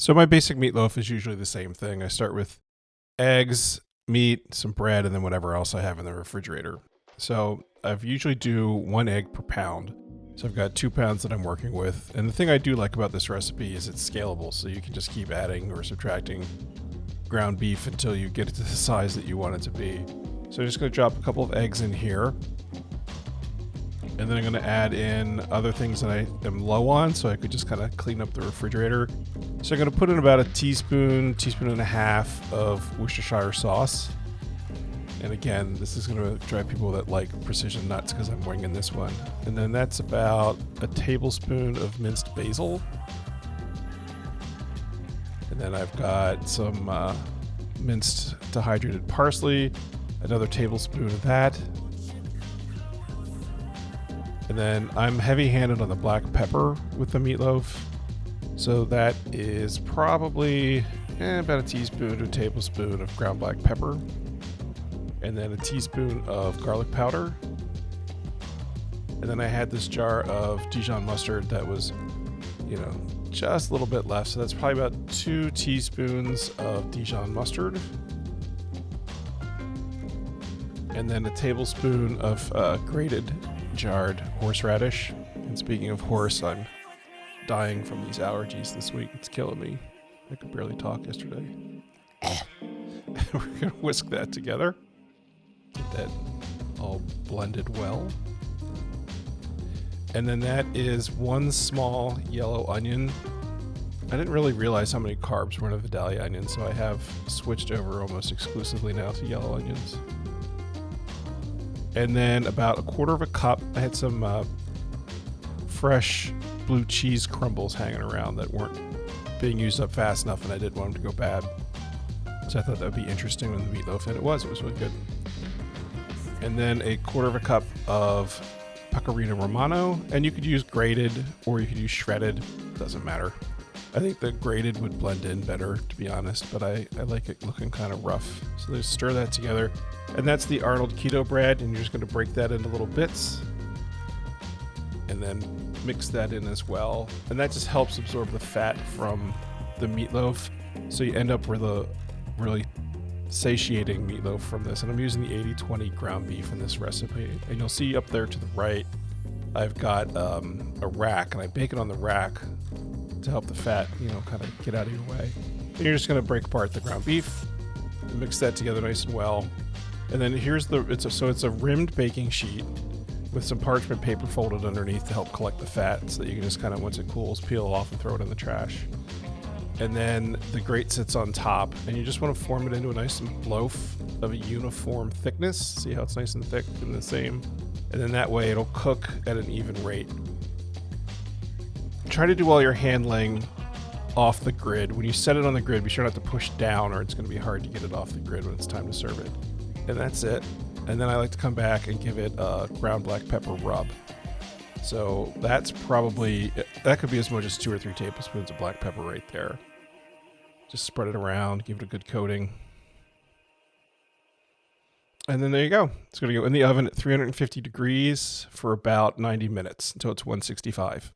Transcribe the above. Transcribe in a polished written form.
So my basic meatloaf is usually the same thing. I start with eggs, meat, some bread, and then whatever else I have in the refrigerator. So I usually do 1 egg per pound. So I've got 2 pounds that I'm working with. And the thing I do like about this recipe is it's scalable. So you can just keep adding or subtracting ground beef until you get it to the size that you want it to be. So I'm just going to drop a couple of eggs in here. And then I'm going to add in other things that I am low on, so I could just kind of clean up the refrigerator. So I'm going to put in about a teaspoon and a half of Worcestershire sauce. And again, this is going to drive people that like precision nuts because I'm winging this one. And then that's about a tablespoon of minced basil. And then I've got some minced dehydrated parsley, another tablespoon of that. And then I'm heavy-handed on the black pepper with the meatloaf. So that is probably about a teaspoon to a tablespoon of ground black pepper. And then a teaspoon of garlic powder. And then I had this jar of Dijon mustard that was, just a little bit left. So that's probably about 2 teaspoons of Dijon mustard. And then a tablespoon of grated jarred horseradish. And speaking of horse, I'm dying from these allergies this week. It's killing me. I could barely talk yesterday. We're going to whisk that together. Get that all blended well. And then that is 1 small yellow onion. I didn't really realize how many carbs were in a Vidalia onion, so I have switched over almost exclusively now to yellow onions. And then about 1/4 cup, I had some fresh blue cheese crumbles hanging around that weren't being used up fast enough, and I didn't want them to go bad. So I thought that would be interesting with the meatloaf, and it was really good. And then 1/4 cup of Pecorino Romano, and you could use grated or you could use shredded, doesn't matter. I think the grated would blend in better, to be honest, but I like it looking kind of rough. So just stir that together. And that's the Arnold Keto bread, and you're just going to break that into little bits. And then mix that in as well. And that just helps absorb the fat from the meatloaf. So you end up with a really satiating meatloaf from this. And I'm using the 80/20 ground beef in this recipe. And you'll see up there to the right, I've got a rack, and I bake it on the rack to help the fat, kind of get out of your way. And you're just going to break apart the ground beef, mix that together nice and well. And then here's it's a rimmed baking sheet with some parchment paper folded underneath to help collect the fat, so that you can just kind of, once it cools, peel it off and throw it in the trash. And then the grate sits on top, and you just want to form it into a nice loaf of a uniform thickness. See how it's nice and thick and the same? And then that way it'll cook at an even rate. Try to do all your handling off the grid. When you set it on the grid, be sure not to push down, or it's going to be hard to get it off the grid when it's time to serve it. And that's it. And then I like to come back and give it a ground black pepper rub. So that could be as much as 2 or 3 tablespoons of black pepper right there. Just spread it around, give it a good coating. And then there you go. It's going to go in the oven at 350 degrees for about 90 minutes until it's 165.